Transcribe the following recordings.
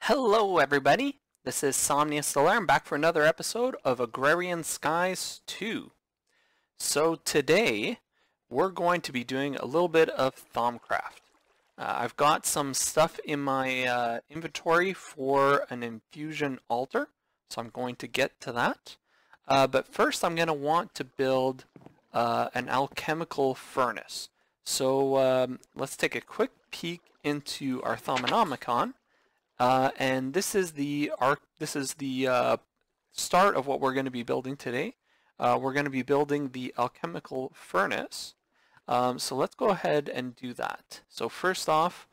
Hello everybody, this is Stellarum back for another episode of Agrarian Skies 2. So today we're going to be doing a little bit of Thaumcraft. I've got some stuff in my inventory for an infusion altar, so I'm going to get to that. But first I'm going to want to build an alchemical furnace. So let's take a quick peek into our Thaumonomicon. And this is the start of what we're going to be building today. We're going to be building the alchemical furnace. So let's go ahead and do that. So first off,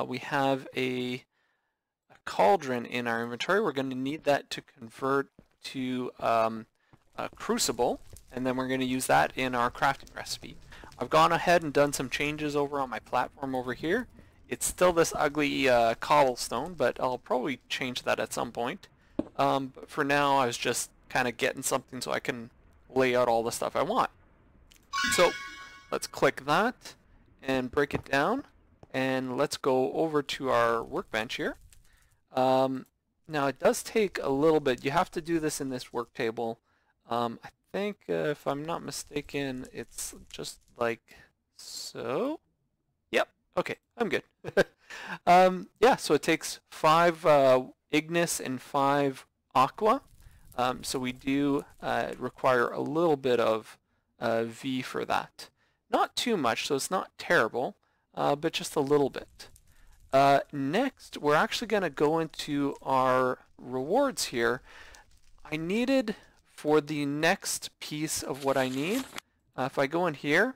we have a cauldron in our inventory. We're going to need that to convert to a crucible, and then we're going to use that in our crafting recipe. I've gone ahead and done some changes over on my platform over here. It's still this ugly cobblestone, but I'll probably change that at some point. But for now, I was just kind of getting something so I can lay out all the stuff I want. So let's click that and break it down. And let's go over to our workbench here. Now it does take a little bit. You have to do this in this work table. I think if I'm not mistaken, it's just like so. Yep. Okay, I'm good. Yeah, so it takes 5 Ignis and 5 Aqua. So we do require a little bit of V for that. Not too much, so it's not terrible, but just a little bit. Next, we're actually going to go into our rewards here. I needed, for the next piece of what I need, if I go in here,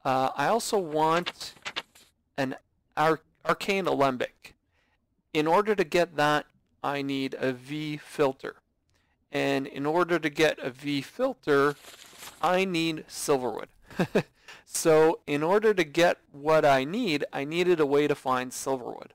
I also want an arcane alembic. In order to get that, I need a V filter. And in order to get a V filter, I need Silverwood. So in order to get what I needed a way to find Silverwood.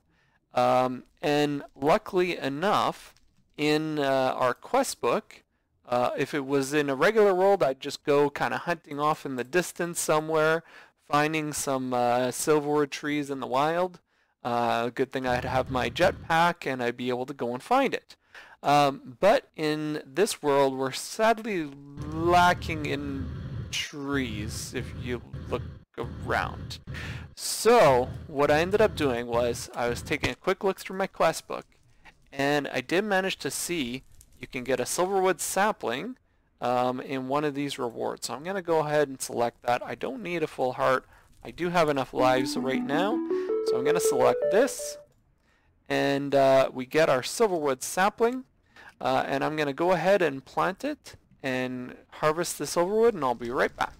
And luckily enough, in our quest book, if it was in a regular world, I'd just go kind of hunting off in the distance somewhere, finding some silverwood trees in the wild. Good thing I'd have my jetpack and I'd be able to go and find it. But in this world, we're sadly lacking in trees if you look around. So what I ended up doing was I was taking a quick look through my quest book, and I did manage to see you can get a silverwood sapling in one of these rewards. So I'm going to go ahead and select that. I don't need a full heart. I do have enough lives right now. So I'm going to select this. And we get our silverwood sapling. And I'm going to go ahead and plant it and harvest the silverwood, and I'll be right back.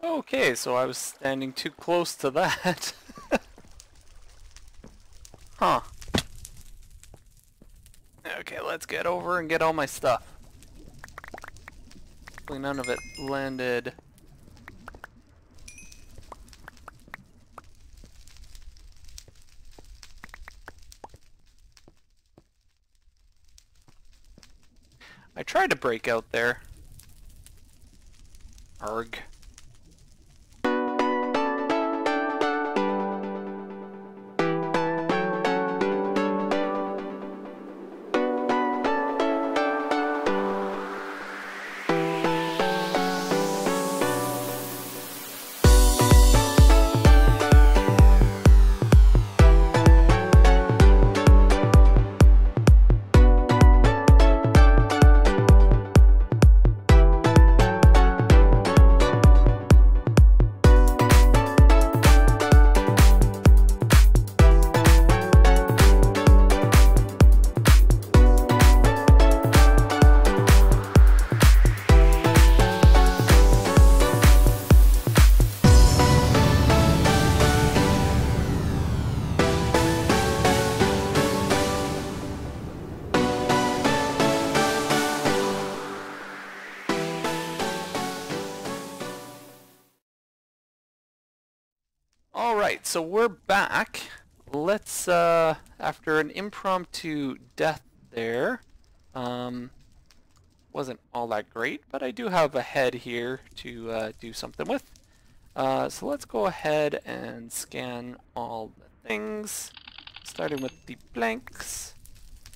Okay, so I was standing too close to that. Huh. Okay, let's get over and get all my stuff. Hopefully none of it landed. I tried to break out there. Arg. Alright, so we're back. Let's, after an impromptu death there, wasn't all that great, but I do have a head here to do something with. So let's go ahead and scan all the things, starting with the blanks.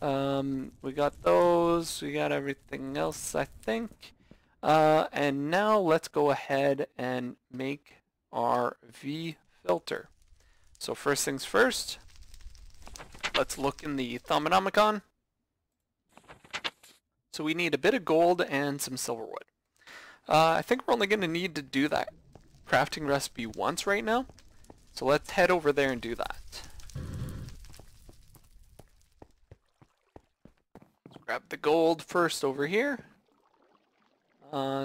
We got those, we got everything else, I think. And now let's go ahead and make our V filter. So first things first, let's look in the Thaumonomicon. So we need a bit of gold and some silverwood. I think we're only going to need to do that crafting recipe once right now. So let's head over there and do that. Let's grab the gold first over here.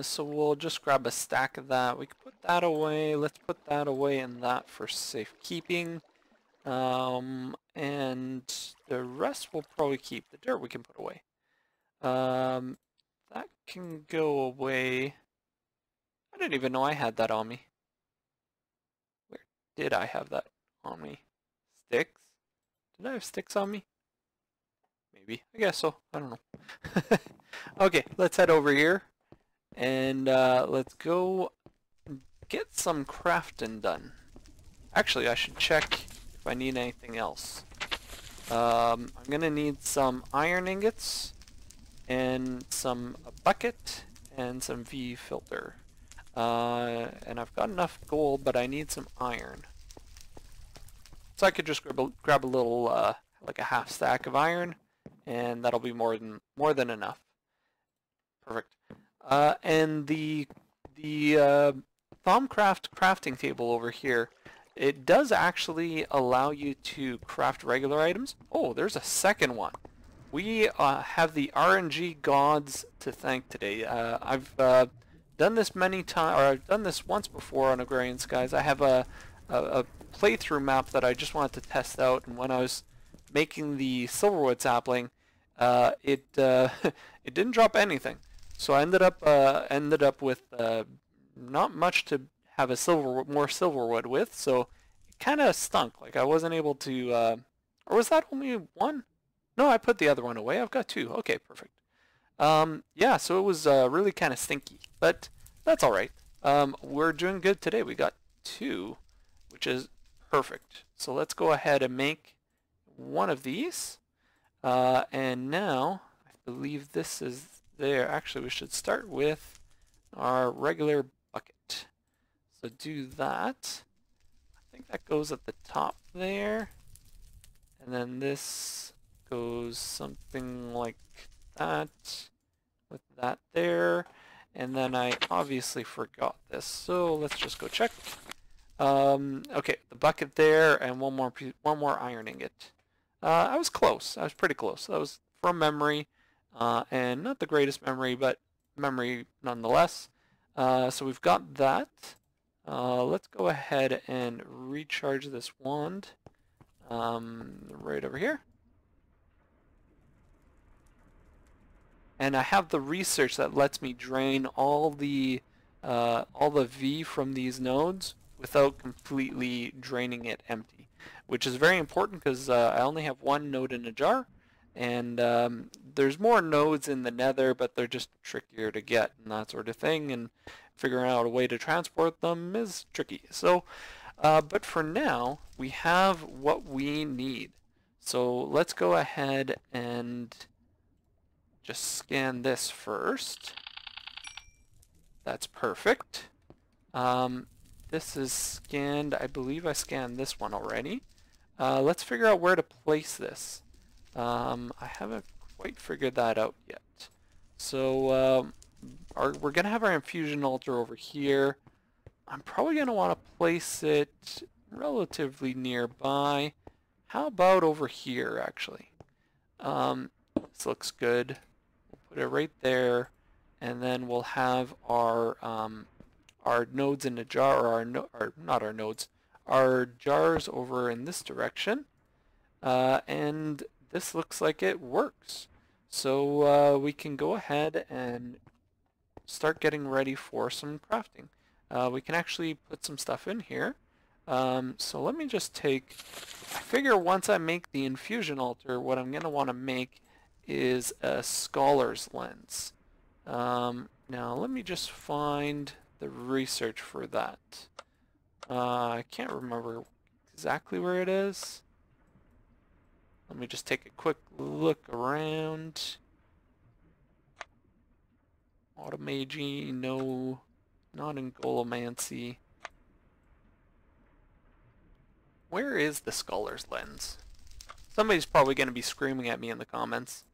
So we'll just grab a stack of that. We can put that away. Let's put that away and that for safekeeping. And the rest we'll probably keep. The dirt we can put away. That can go away. I didn't even know I had that on me. Where did I have that on me? Sticks? Did I have sticks on me? Maybe. I guess so. I don't know. Okay, let's head over here. And let's go get some crafting done. Actually, I should check if I need anything else. I'm gonna need some iron ingots and a bucket and some V filter. And I've got enough gold, but I need some iron. So I could just grab a little like a half stack of iron, and that'll be more than enough. Perfect. And the Thaumcraft crafting table over here, it does actually allow you to craft regular items. Oh, there's a second one. We have the RNG gods to thank today. I've done this many times, or I've done this once before on Agrarian Skies. I have a playthrough map that I just wanted to test out, and when I was making the Silverwood sapling, it it didn't drop anything. So I ended up with not much to have more silverwood with, so it kind of stunk. Like I wasn't able to, or was that only one? No, I put the other one away. I've got two. Okay, perfect. Yeah, so it was really kind of stinky, but that's all right. We're doing good today. We got two, which is perfect. So let's go ahead and make one of these, and now I believe this is there. Actually, we should start with our regular bucket. So do that. I think that goes at the top there. And then this goes something like that with that there. And then I obviously forgot this. So let's just go check. Okay, the bucket there and one more iron ingot. I was close. I was pretty close. That was from memory. And not the greatest memory, but memory nonetheless. So we've got that. Let's go ahead and recharge this wand right over here. And I have the research that lets me drain all the V from these nodes without completely draining it empty, which is very important because I only have one node in a jar. And there's more nodes in the nether, but they're just trickier to get and that sort of thing, and figuring out a way to transport them is tricky. So, but for now, we have what we need. So let's go ahead and just scan this first. That's perfect. This is scanned. I believe I scanned this one already. Let's figure out where to place this. I haven't quite figured that out yet. So we're going to have our infusion altar over here. I'm probably going to want to place it relatively nearby. How about over here, actually? This looks good. We'll put it right there, and then we'll have our nodes in the jar, or not our nodes, our jars over in this direction. And this looks like it works. So we can go ahead and start getting ready for some crafting. We can actually put some stuff in here. So let me just take, I figure once I make the infusion altar, what I'm going to want to make is a scholar's lens. Now let me just find the research for that. I can't remember exactly where it is. Let me just take a quick look around. Automagy, no, not in Golomancy. Where is the scholar's lens? Somebody's probably going to be screaming at me in the comments.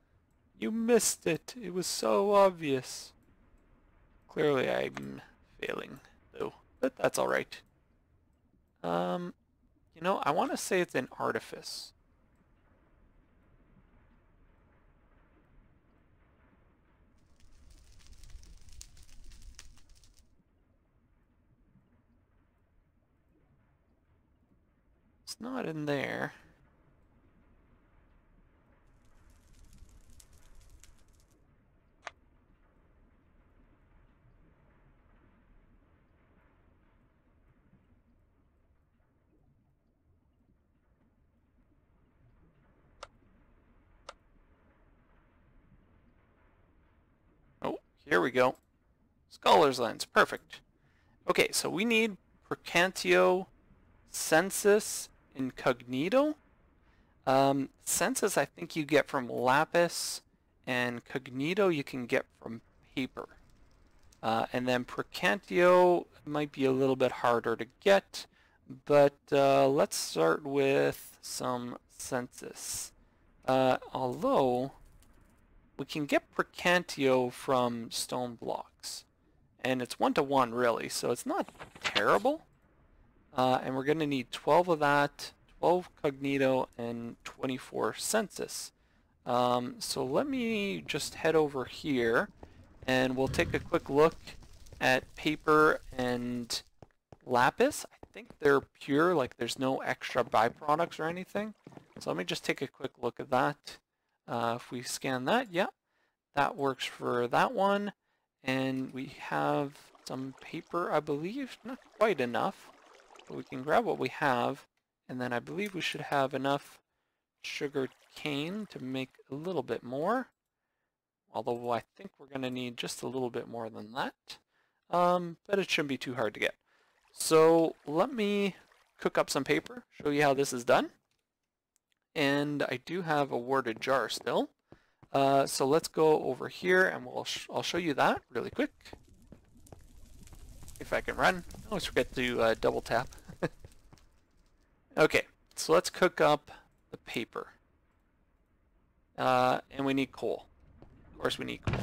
You missed it. It was so obvious. Clearly I'm failing, though, but that's alright. You know, I want to say it's an artifice. It's not in there. Oh, here we go. Scholar's lens, perfect. Okay, so we need Percantio, Sensus, Incognito. Sensus I think you get from lapis, and Cognito you can get from paper. And then Percantio might be a little bit harder to get, but let's start with some Sensus. Although we can get Percantio from stone blocks, and it's 1-to-1 really, so it's not terrible. And we're going to need 12 of that, 12 Cognito, and 24 Sensus. So let me just head over here, and we'll take a quick look at paper and lapis. I think they're pure, like there's no extra byproducts or anything. So let me just take a quick look at that. If we scan that, yeah, that works for that one. And we have some paper, I believe, not quite enough. But we can grab what we have, and then I believe we should have enough sugar cane to make a little bit more. Although I think we're going to need just a little bit more than that. But it shouldn't be too hard to get. So let me cook up some paper, show you how this is done. And I do have a warded jar still. So let's go over here and I'll show you that really quick. If I can run. I always forget to double tap. Okay, so let's cook up the paper. And we need coal. Of course we need coal.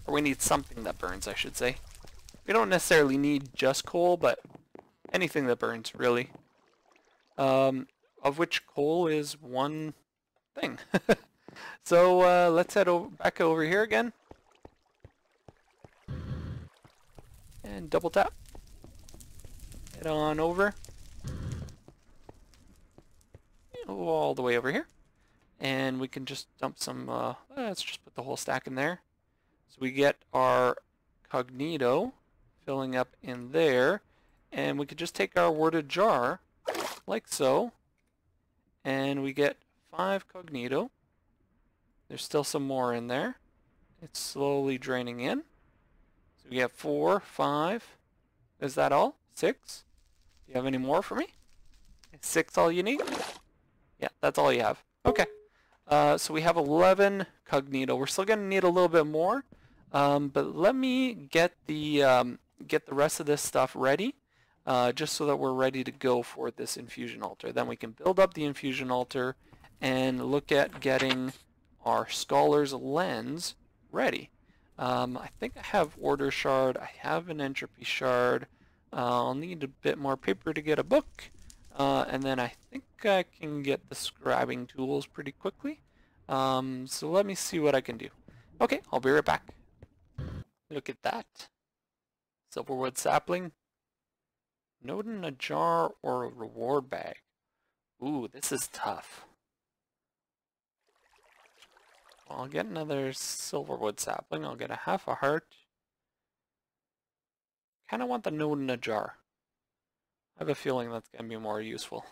Or we need something that burns, I should say. We don't necessarily need just coal, but anything that burns, really. Of which coal is one thing. So let's head back over here again. And double tap. Head on over. All the way over here. And we can just dump some, let's just put the whole stack in there. So we get our Cognito filling up in there. And we could just take our warded jar, like so. And we get 5 Cognito. There's still some more in there. It's slowly draining in. So we have 4, 5. Is that all? 6? Do you have any more for me? Is 6 all you need? Yeah, that's all you have. Okay. So we have 11 Cognito. We're still going to need a little bit more. But let me get the rest of this stuff ready. Just so that we're ready to go for this infusion altar. Then we can build up the infusion altar and look at getting our scholar's lens ready. I think I have order shard, I have an entropy shard, I'll need a bit more paper to get a book, and then I think I can get the scribing tools pretty quickly. So let me see what I can do. Okay, I'll be right back. Look at that. Silverwood sapling. Note in a jar or a reward bag. Ooh, this is tough. Well, I'll get another Silverwood sapling. I'll get a half a heart. Kind of want the node in a jar. I have a feeling that's going to be more useful.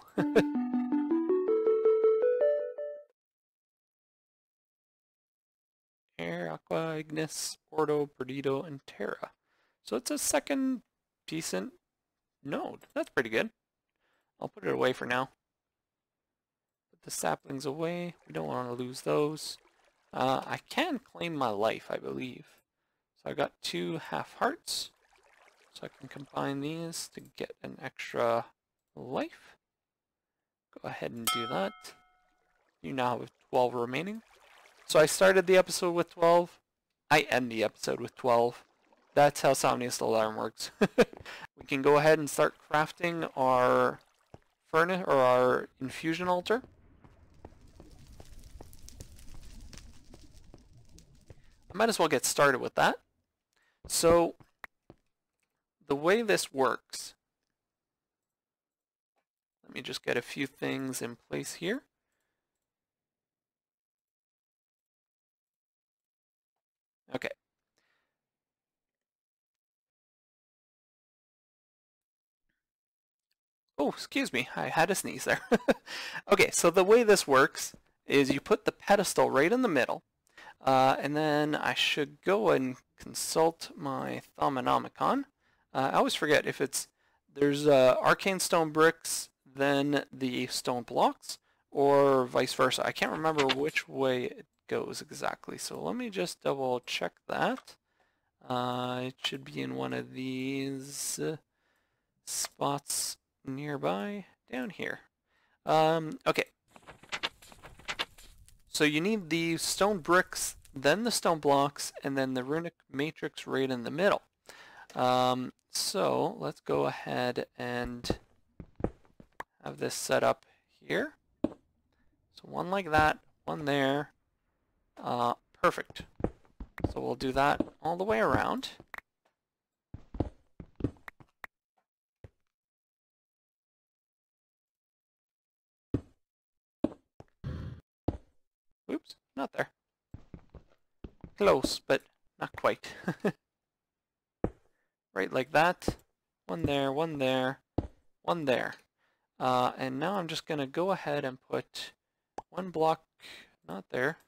Air, Aqua, Ignis, Ordo, Perdido, and Terra. So it's a second decent node. That's pretty good. I'll put it away for now. Put the saplings away. We don't want to lose those. I can claim my life, I believe. So I got 2 half hearts. So I can combine these to get an extra life. Go ahead and do that. You now have 12 remaining. So I started the episode with 12. I end the episode with 12. That's how Stellarum works. We can go ahead and start crafting our furnace or our infusion altar. I might as well get started with that. So the way this works, let me just get a few things in place here. Okay. Oh, excuse me, I had a sneeze there. Okay, so the way this works is you put the pedestal right in the middle, and then I should go and consult my Thaumonomicon. I always forget if there's arcane stone bricks, then the stone blocks, or vice versa. I can't remember which way it goes exactly, so let me just double check that. It should be in one of these spots nearby down here. Okay. So you need the stone bricks, then the stone blocks, and then the runic matrix right in the middle. So let's go ahead and have this set up here. So one like that, one there. Perfect. So we'll do that all the way around. Oops, not there. Close, but not quite. Right like that. One there, one there, one there. And now I'm just going to go ahead and put one block, not there.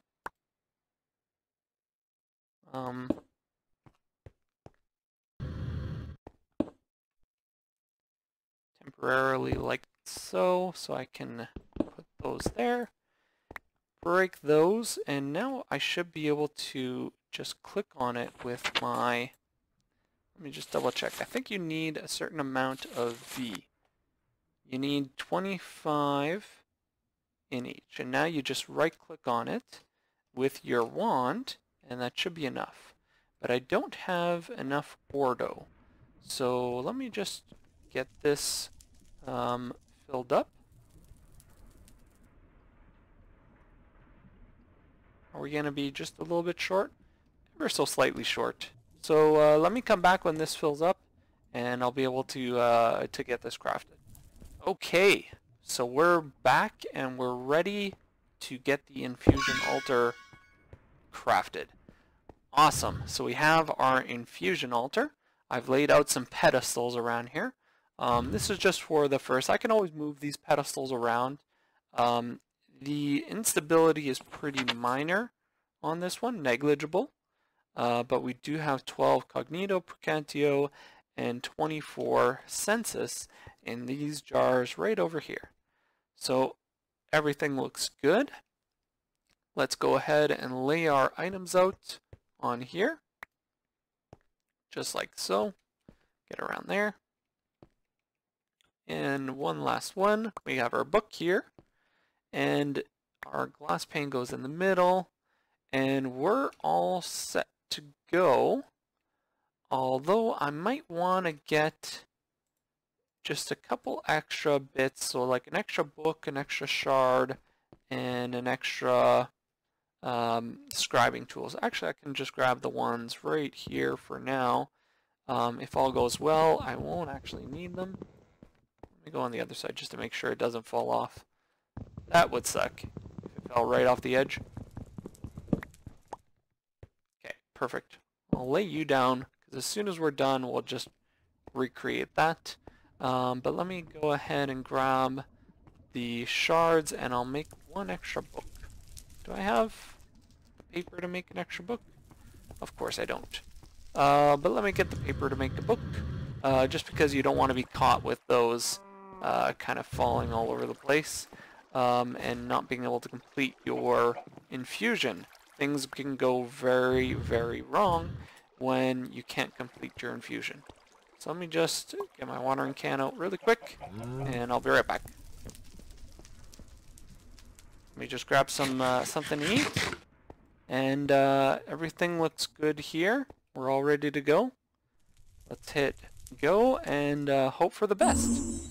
Temporarily like so I can put those there. Break those, and now I should be able to just click on it with my, let me just double check. I think you need a certain amount of V. You need 25 in each, and now you just right click on it with your wand, and that should be enough. But I don't have enough Ordo, so let me just get this filled up. Are we going to be just a little bit short? Ever so slightly short. So let me come back when this fills up, and I'll be able to get this crafted. Okay, so we're back and we're ready to get the infusion altar crafted. Awesome. So we have our infusion altar. I've laid out some pedestals around here. This is just for the first. I can always move these pedestals around. The instability is pretty minor on this one, negligible. But we do have 12 Cognito, Precantio, and 24 Census in these jars right over here. So everything looks good. Let's go ahead and lay our items out on here. Just like so. Get around there. And one last one. We have our book here. And our glass pane goes in the middle. And we're all set to go. Although I might want to get just a couple extra bits, so like an extra book, an extra shard, and an extra scribing tools. Actually, I can just grab the ones right here for now. If all goes well, I won't actually need them. Let me go on the other side just to make sure it doesn't fall off. That would suck if it fell right off the edge. perfect. I'll lay you down, because as soon as we're done, we'll just recreate that. But let me go ahead and grab the shards, and I'll make one extra book. Do I have the paper to make an extra book? Of course I don't. But let me get the paper to make the book, just because you don't want to be caught with those kind of falling all over the place, and not being able to complete your infusion. Things can go very, very wrong when you can't complete your infusion. So let me just get my watering can out really quick, and I'll be right back. Let me just grab some something to eat, and everything looks good here. We're all ready to go. Let's hit go and hope for the best.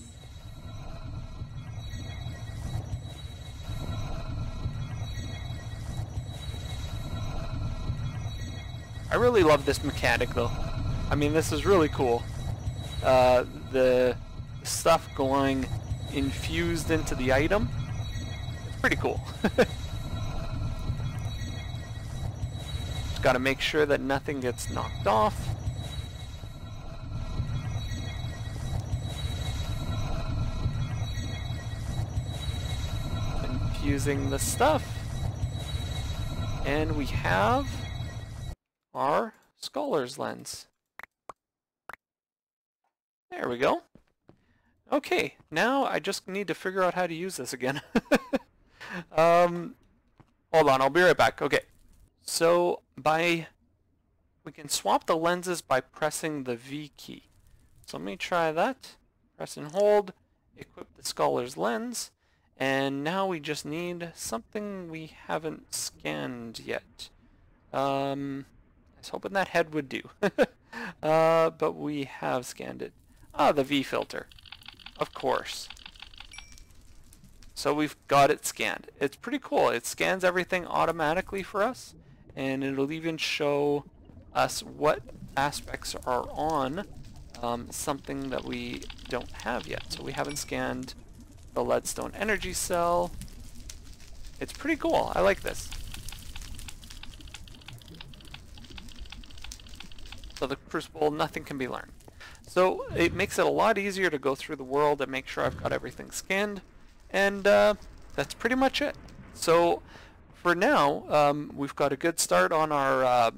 I really love this mechanic though. I mean, this is really cool. The stuff going infused into the item. It's pretty cool. Just gotta make sure that nothing gets knocked off. Infusing the stuff. And we have our Scholar's Lens. There we go. Okay, now I just need to figure out how to use this again. Hold on, I'll be right back. Okay, so we can swap the lenses by pressing the V key. So let me try that. Press and hold, equip the Scholar's Lens, and now we just need something we haven't scanned yet. I was hoping that head would do. But we have scanned it. Ah, the V filter. Of course. So we've got it scanned. It's pretty cool. It scans everything automatically for us, and it'll even show us what aspects are on something that we don't have yet. So we haven't scanned the leadstone energy cell. It's pretty cool. I like this. So the crucible, nothing can be learned. So it makes it a lot easier to go through the world and make sure I've got everything scanned. And that's pretty much it. So for now, we've got a good start on our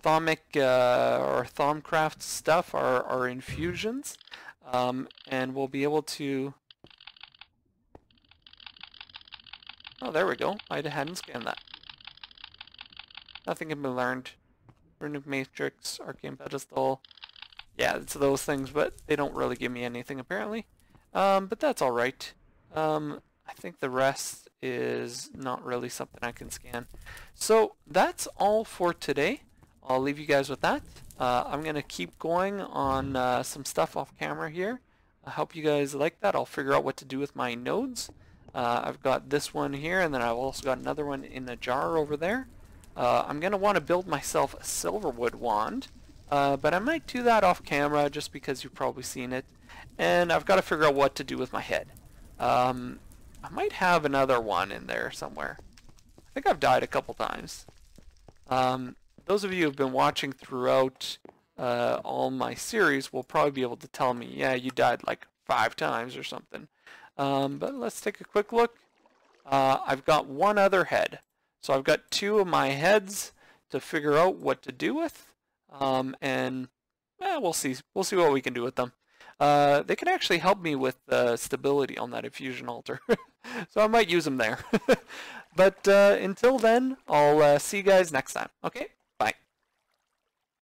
thaumic or thaumcraft stuff, our infusions, and we'll be able to. Oh, there we go. I hadn't scanned that. Nothing can be learned. Runic Matrix, Arcane Pedestal. Yeah, it's those things, but they don't really give me anything apparently. But that's alright. I think the rest is not really something I can scan. So that's all for today. I'll leave you guys with that. I'm going to keep going on some stuff off camera here. I hope you guys like that. I'll figure out what to do with my nodes. I've got this one here, and then I've also got another one in a jar over there. I'm going to want to build myself a Silverwood wand, but I might do that off camera just because you've probably seen it. And I've got to figure out what to do with my head. I might have another one in there somewhere. I think I've died a couple times. Those of you who have been watching throughout all my series will probably be able to tell me, yeah, you died like 5 times or something. But let's take a quick look. I've got one other head. So I've got 2 of my heads to figure out what to do with, and we'll see what we can do with them. They can actually help me with stability on that infusion altar, so I might use them there. But until then, I'll see you guys next time. Okay,